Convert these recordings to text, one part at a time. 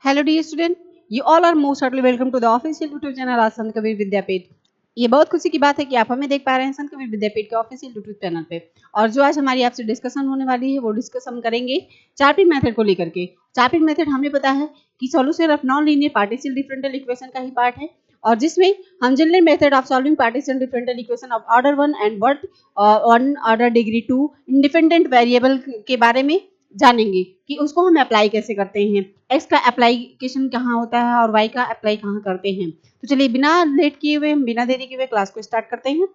Hello dear student, you all are most heartily welcome to the official YouTube channel आज संत कबीर विद्यापीठ। ये बहुत खुशी की बात है कि आप हमें देख पा रहे हैं संत कबीर विद्यापीठ के ऑफिशियल यूट्यूब चैनल पे। और जो आज हमारी आपसे डिस्कशन होने वाली है वो डिस्कस हम करेंगे चारपीट मेथड को लेकर के। चारपीट मेथड हमें पता है कि solution of non linear partial differential equation का ही पार्ट है, और जिसमें हम general method of solving partial differential equation of order 1 and word 1 order degree 2 independent variable के बारे में जानेंगे कि उसको हम अप्लाई कैसे करते हैं, एक्स का एप्लीकेशन कहाँ होता है और वाई का अप्लाई कहाँ करते हैं। तो चलिए बिना लेट किए हुए, बिना देरी किए हुए क्लास को स्टार्ट करते हैं।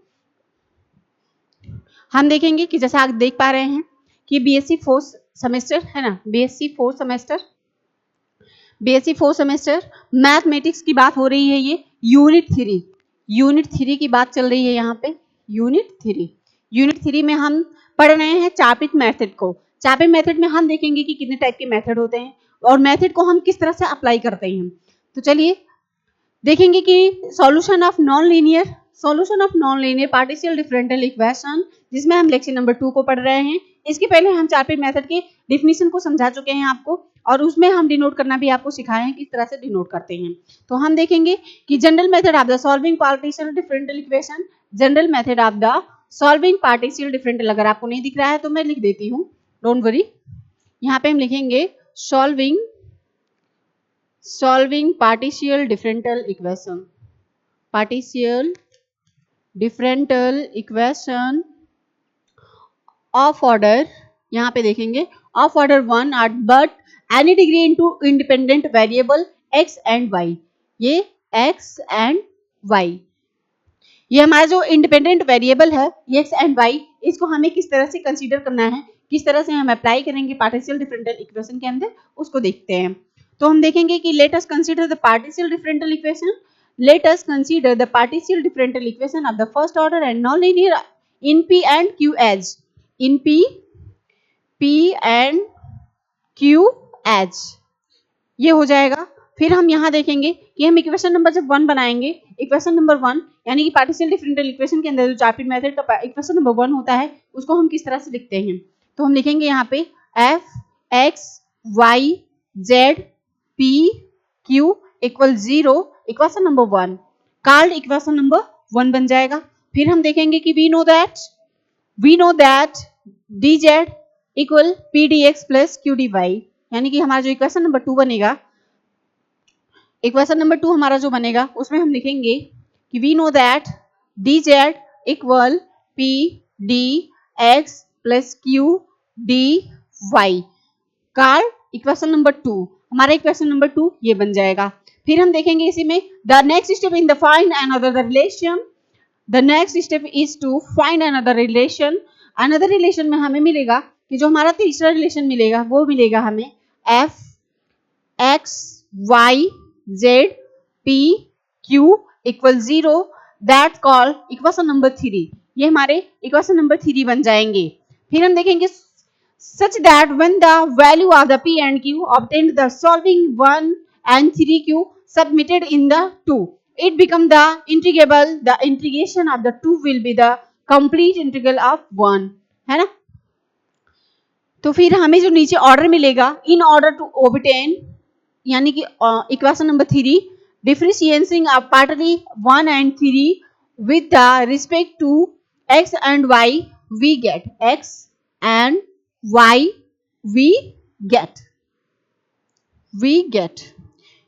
हम देखेंगे कि जैसा आप देख पा रहे हैं कि बीएससी फोर्थ सेमेस्टर है ना, बीएससी फोर्थ सेमेस्टर मैथमेटिक्स की बात हो रही है। ये यूनिट थ्री की बात चल रही है यहाँ पे। यूनिट थ्री में हम पढ़ रहे हैं चारपीट मेथड को। चारपीट मेथड में हम देखेंगे कि कितने टाइप के मेथड होते हैं और मेथड को हम किस तरह से अप्लाई करते हैं। तो चलिए देखेंगे कि solution of non linear partial differential equation, जिसमें हम लेक्चर नंबर 2 को पढ़ रहे हैं। इसके पहले हम चारपीट मेथड के डिफिनीशन को समझा चुके हैं आपको, और उसमें हम डिनोट करना भी आपको सिखाए हैं किस तरह से डिनोट करते हैं। तो हम देखेंगे कि general method of the solving partial differential equation, general method of the solving partial differential. अगर आपको नहीं दिख रहा है तो मैं लिख देती हूँ, डोंट वरी। यहाँ पे हम लिखेंगे solving partial differential equation of order, यहाँ पे देखेंगे of order 1 at but any degree into independent variable x and y। ये x एंड y, ये हमारा जो इंडिपेंडेंट वेरिएबल है ये x एंड y, इसको हमें किस तरह से कंसीडर करना है, किस तरह से हम अप्लाई करेंगे पार्टिशियल डिफरेंशियल इक्वेशन के अंदर, उसको देखते हैं। तो हम देखेंगे कि let us consider the partial differential equation. Let us consider the partial differential equation of the first order and non linear in P and Q as in P and Q as ये हो जाएगा। फिर हम यहाँ देखेंगे कि हम equation number जब 1 बनाएंगे, इक्वेशन नंबर 1 यानी कि पार्टिशियल डिफरेंशियल इक्वेशन के अंदर जो चारपीट मेथड का इक्वेशन नंबर 1 होता है उसको हम किस तरह से लिखते हैं। तो हम लिखेंगे यहाँ पे f x y z p q equal 0 equation number 1 called equation number 1 बन जाएगा। फिर हम देखेंगे कि we know that dz equal p dx plus q dy, यानी कि हमारा जो इक्वेशन नंबर 2 बनेगा, इक्वेशन नंबर 2 हमारा जो बनेगा उसमें हम लिखेंगे कि we know that dz equal p dx plus q dy called equation number 2। हमारा इक्वेशन नंबर 2 ये बन जाएगा। फिर हम देखेंगे इसी में the next step in the find another relation. The next step is to find another relation. Another relation में हमें मिलेगा कि जो हमारा तीसरा रिलेशन मिलेगा वो मिलेगा हमें f x y z p q equal 0 that call equation number 3। ये हमारे इक्वेशन नंबर 3 बन जाएंगे। फिर हम देखेंगे such that when the value of the p and q obtained the solving 1 and 3q submitted in the 2, it become the integrable. The integration of the 2 will be the complete integral of 1, है ना। तो फिर हमें जो नीचे order मिलेगा in order to obtain, यानी कि equation number 3 differentiating of partly 1 and 3 with the respect to x and y, we get x and y we get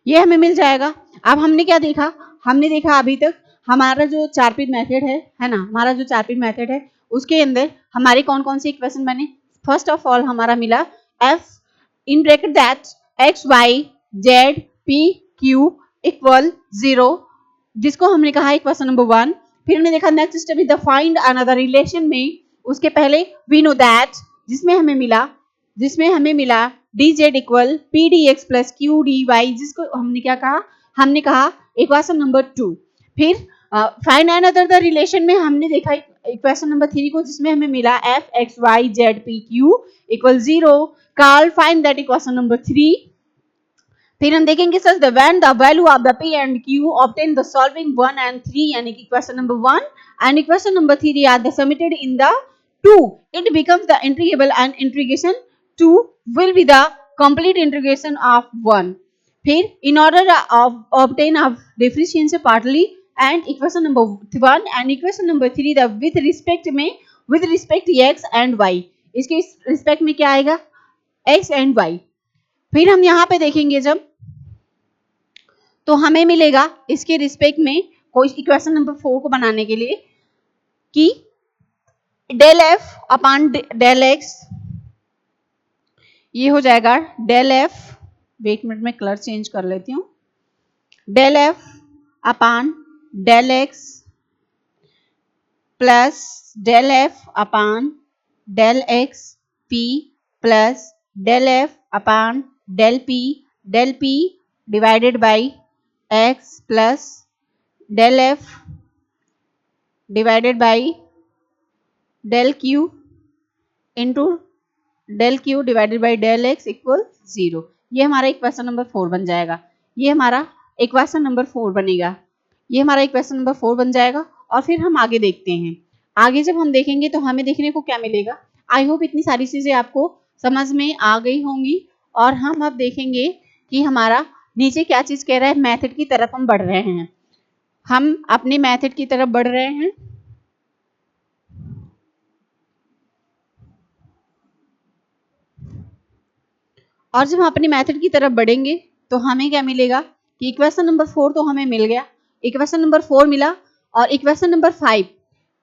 ये हमें मिल जाएगा। अब हमने क्या देखा, हमने देखा अभी तक हमारा जो चारपीट मेथड है ना, हमारा जो चारपीट मेथड है उसके अंदर हमारे कौन कौन से इक्वेशन बने। फर्स्ट ऑफ ऑल हमारा मिला f in bracket that x y z p q equal 0, जिसको हमने कहा इक्वेशन नंबर 1। फिर हमने देखा next step is the find another relation में, उसके पहले वी नो दैट जिसमें हमें मिला dz equal p dx plus q dy, जिसको हमने क्या कहा, हमने कहा इक्वेशन नंबर 2। फिर फाइंड अनदर द रिलेशन में हमने देखा इक्वेशन नंबर 3 को, जिसमें हमें मिला f x y z p q equal 0 call find that equation number 3। फिर हम देखेंगे सच the when the value of the p and q obtain the solving 1 and 3, यानी कि equation number 1 and equation number 3 are the submitted in the 2, it becomes the integrable and integration 2 will be the complete integration of 1। फिर in order obtain of differentiation partly and equation number 1 and equation number 3 the with respect x and y, इसके respect में क्या आएगा x and y। फिर हम यहाँ पे देखेंगे जब, तो हमें मिलेगा इसके रिस्पेक्ट में कोई इक्वेशन नंबर 4 को बनाने के लिए कि del f upon del x, ये हो जाएगा डेल f, वेट मिनट में कलर चेंज कर लेती हूँ, del f upon del x plus del f upon del x p plus del f upon del p divided by x plus del f divided by del q into del q divided by del x equal 0। ये हमारा equation number 4 बन जाएगा, ये हमारा equation number 4 बनेगा, ये हमारा equation number 4 बन जाएगा। और फिर हम आगे देखते हैं, आगे जब हम देखेंगे तो हमें देखने को क्या मिलेगा। आई होप इतनी सारी चीजें आपको समझ में आ गई होंगी। और हम अब देखेंगे कि हमारा नीचे क्या चीज कह रहा है, मेथड की तरफ हम बढ़ रहे हैं, हम अपने मेथड की तरफ बढ़ रहे हैं। और जब हम अपने मेथड की तरफ बढ़ेंगे तो हमें क्या मिलेगा कि इक्वेशन नंबर 4 तो हमें मिल गया, इक्वेशन नंबर 4 मिला। और इक्वेशन नंबर 5,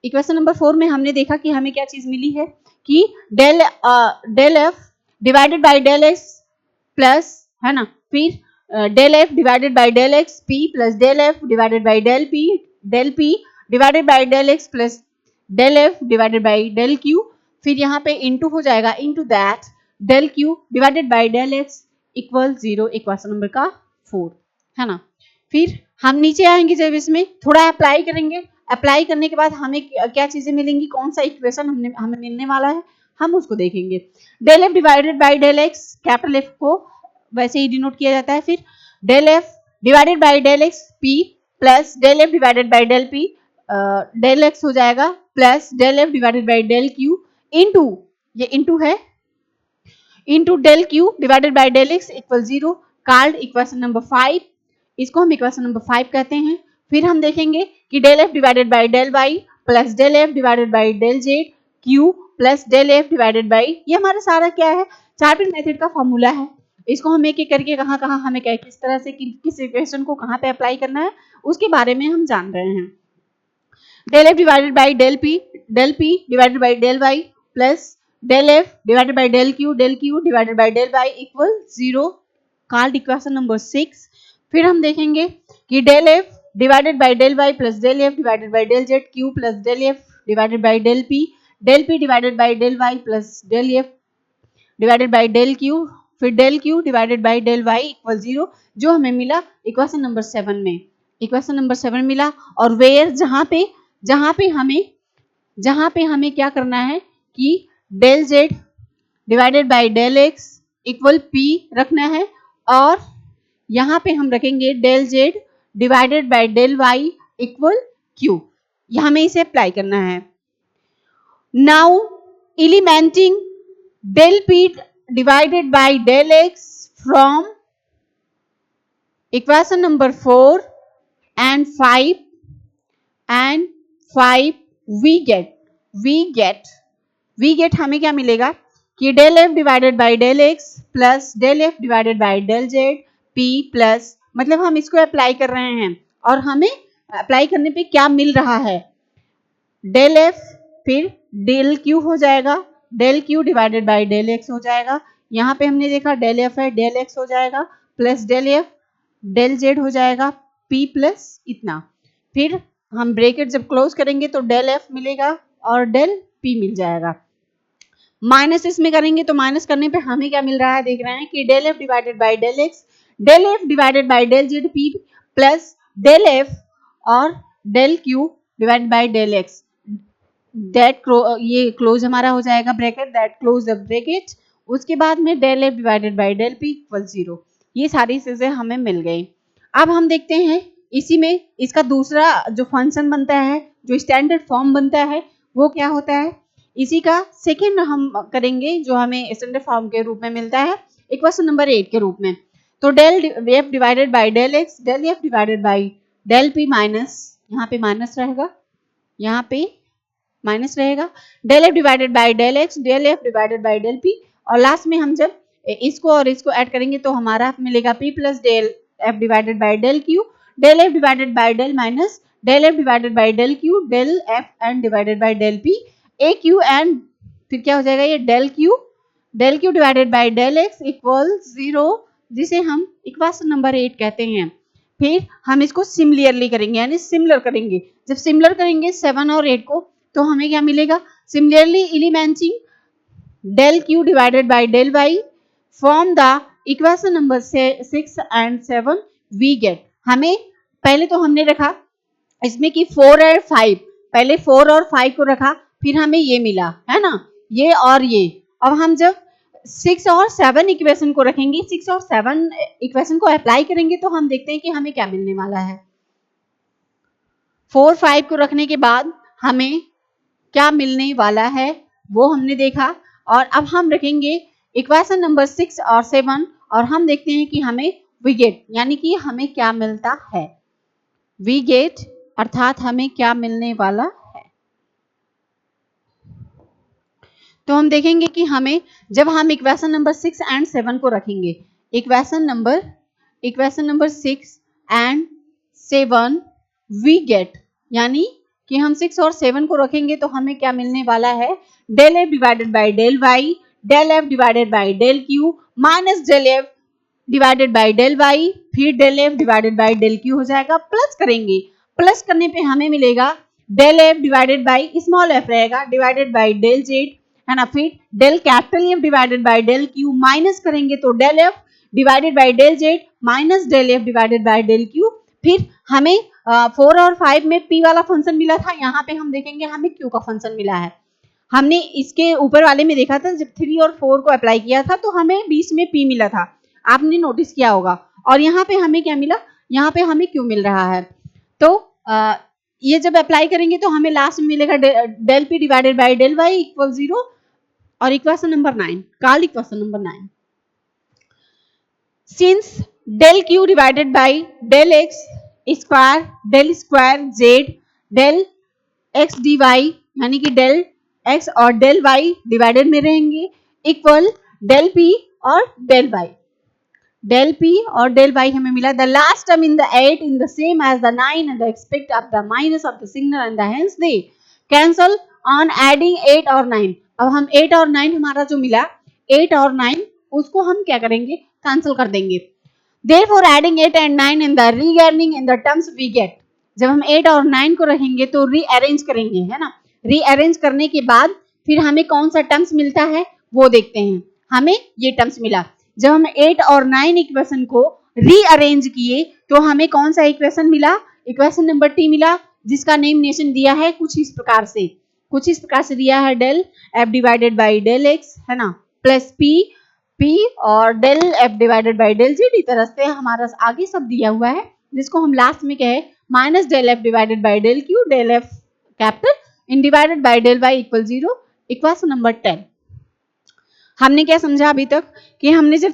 इक्वेशन नंबर 4 में हमने देखा कि हमें क्या चीज मिली है कि del f divided by del x plus, है ना, फिर del f divided by del x p plus del f divided by del p divided by del x plus del f divided by del q, फिर यहाँ पे into हो जाएगा into that del q divided by del x equal 0, equation number का 4, है ना। फिर हम नीचे आएंगे, जब इसमें थोड़ा अप्लाई करेंगे, अप्लाई करने के बाद हमें क्या चीजें मिलेंगी, कौन सा इक्वेशन हमें मिलने वाला है, हम उसको देखेंगे। Del f divided by del x, capital F को वैसे ही डिनोट किया जाता है। फिर del f divided by del x p plus del f divided by del p, del x हो जाएगा plus del f divided by del q into, ये इंटू है, into del q divided by del x equal 0, called equation number 5, इसको हम equation number 5 कहते हैं। फिर हम देखेंगे कि del f divided by del y plus del f divided by del z q plus del f divided by, ये हमारा सारा क्या है, चार्पिन मेथड का फॉर्मूला है। इसको हम एक एक करके कहाँ कहाँ हमें क्या किस तरह से किस इक्वेशन को कहाँ पे अप्लाई करना है उसके बारे में हम जान रहे हैं। Del f divided by del p divided by del y plus del f divided by del q divided by del y equal 0, called equation number 6। फिर हम देखेंगे कि del f divided by del y plus del f divided by del z q plus del f divided by del p divided by del y plus del f divided by del q, फिर del q divided by del y equal 0, जो हमें मिला equation number 7 में, equation number 7 मिला। और where जहां पे हमें क्या करना है कि del z divided by del x equal p रखना है, और यहाँ पे हम रखेंगे del z divided by del y equal q, हमें इसे अप्लाई करना है। Now eliminating del p divided by del x from equation number 4 and 5 we get हमें क्या मिलेगा कि del f divided by del x plus del f divided by del z p plus, मतलब हम इसको अप्लाई कर रहे हैं और हमें अप्लाई करने पे क्या मिल रहा है, del f फिर del q हो जाएगा, del q divided by del x हो जाएगा, यहाँ पे हमने देखा डेल एफ है डेल एक्स हो जाएगा plus del f del z हो जाएगा पी प्लस इतना, फिर हम ब्रैकेट जब क्लोज करेंगे तो डेल एफ मिलेगा और डेल पी मिल जाएगा। माइनस इसमें करेंगे तो माइनस करने पे हमें क्या मिल रहा है, देख रहे हैं कि del f divided by del x del f divided by del z p plus del f और del q divided by del x, that ये क्लोज हमारा हो जाएगा bracket, that close the bracket, उसके बाद में del f divided by del p equal 0, ये सारी चीजें हमें मिल गई। अब हम देखते हैं इसी में इसका दूसरा जो फंक्शन बनता है, जो स्टैंडर्ड फॉर्म बनता है वो क्या होता है, इसी का सेकेंड हम करेंगे जो हमें स्टैंडर्ड फॉर्म के रूप में मिलता है इक्वेशन नंबर 8 के रूप में। तो del f divided by del x, del f divided by del p minus, यहाँ पे माइनस रहेगा, यहाँ पे माइनस रहेगा, del f divided by del x, del f divided by del p, और लास्ट में हम जब इसको और इसको ऐड करेंगे तो हमारा मिलेगा p plus del f divided by del q, del f divided by del minus del f divided by del q, del f n divided by del p, a q n, फिर क्या हो जाएगा ये del q divided by del x equal 0, जिसे हम equation number 8 कहते हैं। फिर हम इसको सिमिलरली करेंगे, यानी सिमिलर करेंगे। जब सिमिलर करेंगे 7 और 8 को तो हमें क्या मिलेगा, similarly eliminating del q divided by del y from the equation number 6 and 7 we get, हमें पहले तो हमने रखा इसमें कि 4 और 5, पहले 4 और 5 को रखा, फिर हमें ये मिला है ना, ये और ये। अब हम जब 6 और 7 इक्वेशन को रखेंगे, 6 और 7 इक्वेशन को अप्लाई करेंगे तो हम देखते हैं कि हमें क्या मिलने वाला है। 4 5 को रखने के बाद हमें क्या मिलने वाला है वो हमने देखा, और अब हम रखेंगे इक्वेशन नंबर 6 और 7 और हम देखते हैं कि हमें वी गेट, यानी कि हमें क्या मिलता है, वी गेट अर्थात हमें क्या मिलने वाला है। तो हम देखेंगे कि हमें जब हम इक्वेशन नंबर 6 एंड 7 को रखेंगे, equation number 6 and 7 we get, यानी कि हम 6 और 7 को रखेंगे तो हमें क्या मिलने वाला है, del f divided by del y, del f divided by del q minus del f divided by del y, फिर del f divided by del q हो जाएगा, प्लस करेंगे, प्लस करने पे हमें मिलेगा del f divided by small f रहेगा divided by del z, है ना, फिर del capital f divided by del q, minus करेंगे तो del f divided by del z minus del f divided by del q, फिर हमें 4 और 5 में p वाला फंक्शन मिला था, यहाँ पे हम देखेंगे हमें q का फंक्शन मिला है। हमने इसके ऊपर वाले में देखा था जब 3 और 4 को अप्लाई किया था तो हमें बीच में p मिला था, आपने नोटिस किया होगा, और यहाँ पे हमें क्या मिला, यहाँ पे हमें q मिल रहा है। तो ये जब अप्लाई करेंगे तो हमें लास्ट में मिलेगा del p divided by del y equal 0, और equation number 9, call equation number 9, since del q divided by del x square del square z del x dy, यानी कि डेल x और डेल y डिवाइडेड में रहेंगे equal del p और del y, del p और del y हमें मिला। The last term in the 8 in the same as the 9 and the expect of the minus of the signal and the hence they cancel on adding 8 और 9। अब हम 8 और 9 हमारा जो मिला 8 और 9 उसको हम क्या करेंगे, कैंसिल कर देंगे। Therefore adding 8 and 9 in the rearranging in the terms we get, जब हम 8 और 9 को रखेंगे तो रीअरेंज करेंगे, है ना, रीअरेंज करने के बाद फिर हमें कौन सा टर्म्स मिलता है वो देखते हैं। हमें ये टर्म्स मिला, जब हम 8 और 9 इक्वेशन को रीअरेंज किए तो हमें कौन सा इक्वेशन मिला, इक्वेशन नंबर टी मिला, जिसका नेमनेशन दिया है कुछ इस प्रकार से दिया है del f divided by del x, है ना, प्लस p और del f divided by del z, इस तरह से हमारा आगे सब दिया हुआ है, जिसको हम लास्ट में कहे minus del f divided by del q del f capital N divided by del y equal 0, equation number 10। हमने क्या समझा अभी तक कि हमने जब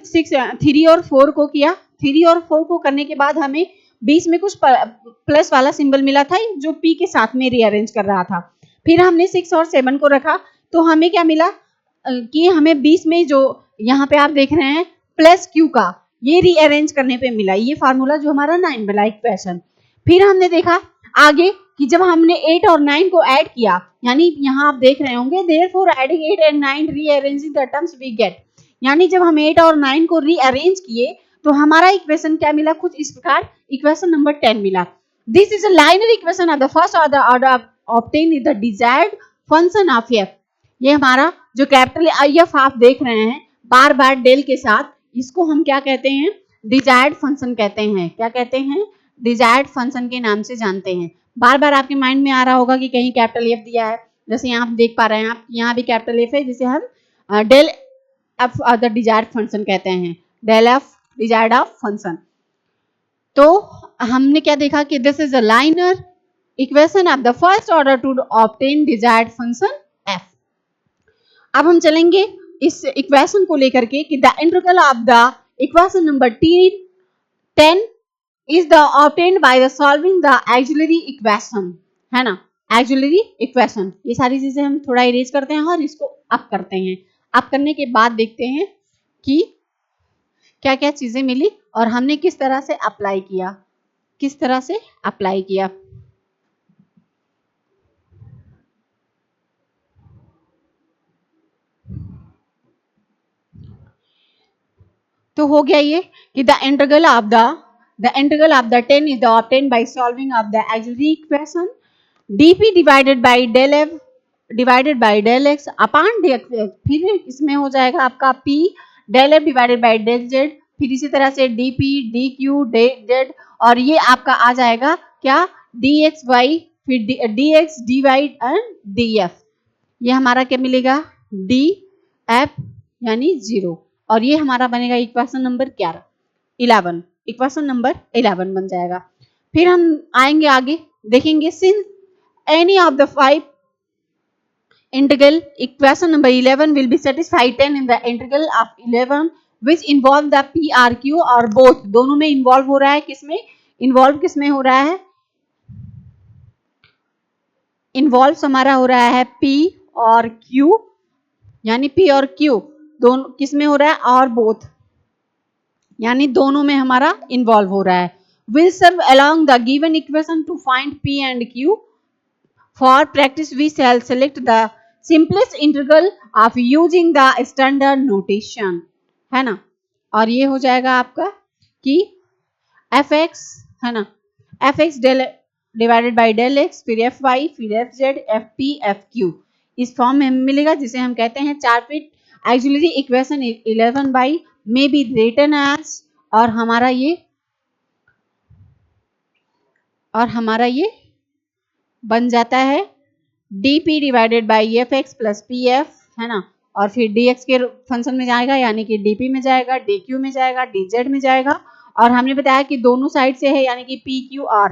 3 और 4 को किया, 3 और 4 को करने के बाद हमें बीच में कुछ प्लस वाला सिंबल मिला था जो p के साथ में रीअरेंज कर रहा था, फिर हमने 6 और 7 को रखा तो हमें क्या मिला कि हमें बीच में जो यहाँ पे आप देख रहे हैं प्लस q का, ये रीअरेंज करने पे मिला ये फार्मूला जो हमारा 9 वाला इक्वेशन। फिर हमने देखा आगे कि जब हमने 8 और 9 को ऐड किया, यानी यहाँ आप देख रहे होंगे therefore adding 8 and 9 rearranging the terms we get, यानी जब हम 8 और 9 को रीअरेंज किए तो हमारा इक्वेशन क्या मिला, कुछ इस प्रकार इक्वेशन नंबर 10 मिला। This is a linear equation of the first order obtained the desired function of f। ये हमारा जो कैपिटल IF आप देख रहे हैं बार बार डेल के साथ, इसको हम क्या कहते हैं, डिजायर्ड फंक्शन कहते हैं। क्या कहते हैं, डिजायर्ड फंक्शन के नाम से जानते हैं। बार बार आपके माइंड में आ रहा होगा कि कहीं कैपिटल एफ दिया है, जैसे यहाँ आप देख पा रहे हैं, आप यहाँ भी कैपिटल एफ है जिसे हम del f the desired function कहते हैं, del f desired of function. तो हमने क्या देखा कि this is a linear equation of the first order to obtain desired function f. अब हम चलेंगे इस इक्वेशन को लेकर के कि the integral of the equation number 10 is the obtained by the solving the auxiliary equation, है ना, auxiliary equation। ये सारी चीजें हम थोड़ा इरेज करते हैं और इसको अप करते हैं। अप करने के बाद देखते हैं कि क्या क्या चीजें मिली और हमने किस तरह से अप्लाई किया, किस तरह से अप्लाई किया। तो हो गया ये कि the integral of the 10 is the obtained by solving of the auxiliary equation dp divided by del f divided by del x upon dx। फिर इसमें हो जाएगा आपका p del f divided by del z, फिर इसी तरह से dp dq dz और ये आपका आ जाएगा क्या dxy, फिर dx dy एंड df। ये हमारा क्या मिलेगा df यानी 0 और ये हमारा बनेगा इक्वेशन नंबर 11 इक्वेशन नंबर 11 बन जाएगा। फिर हम आएंगे आगे देखेंगे since any of the 5 integral equation number 11 will be satisfied 10 in the integral of 11 which involve the p r q और both दोनों में इन्वॉल्व हो रहा है, किसमें इन्वॉल्व किसमें हो रहा है, इन्वॉल्व हमारा हो रहा है p और q, यानी p और q दोनों किसमें हो रहा है और बोथ यानी दोनों में हमारा इन्वॉल्व हो रहा है। Will serve along the given equation to find p and q। For practice we shall select the simplest integral of using the standard notation, है ना। और ये हो जाएगा आपका कि fx, है ना, fx divided by del x, फिर fy, फिर fz, fp, fq इस फॉर्म में मिलेगा जिसे हम कहते हैं Charpit auxiliary equation 11 by may be written as और हमारा ये बन जाता है dp divided by fx plus pf, है ना, और फिर dx के फंक्शन में जाएगा यानी कि dp में जाएगा, dq में जाएगा, dz में जाएगा और हमने बताया कि दोनों साइड से है यानी कि pqr,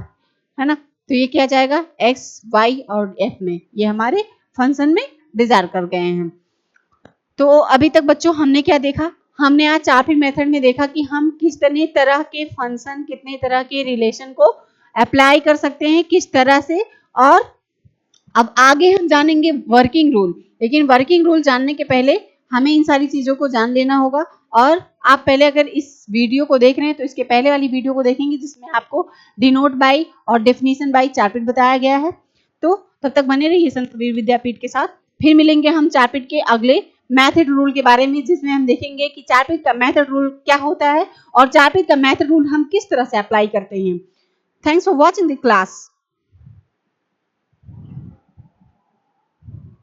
है ना। तो ये क्या जाएगा x y और f में, ये हमारे फंक्शन में डिजायर कर गए हैं। तो अभी तक बच्चों हमने क्या देखा, हमने आज चार मेथड में देखा कि हम कितने तरह के फंक्शन, कितने तरह के रिलेशन को अप्लाई कर सकते हैं किस तरह से। और अब आगे हम जानेंगे वर्किंग रूल, लेकिन वर्किंग रूल जानने के पहले हमें इन सारी चीजों को जान लेना होगा। और आप पहले अगर इस वीडियो को देख रहे हैं तो इसके पहले वाली वीडियो को देखेंगे जिसमें आपको डिनोट बाय और डेफिनेशन बाय चार्टपीट बताया गया है। तो तब तक बने रहिए संत कबीर विद्यापीठ के साथ। फिर मिलेंगे हम चार्टपीट के अगले मैथड रूल के बारे में जिसमें हम देखेंगे कि चार्टपीट का मैथड रूल क्या होता है और चार्टपीट का मैथड रूल हम किस तरह से अप्लाई करते हैं। Thanks for watching the class.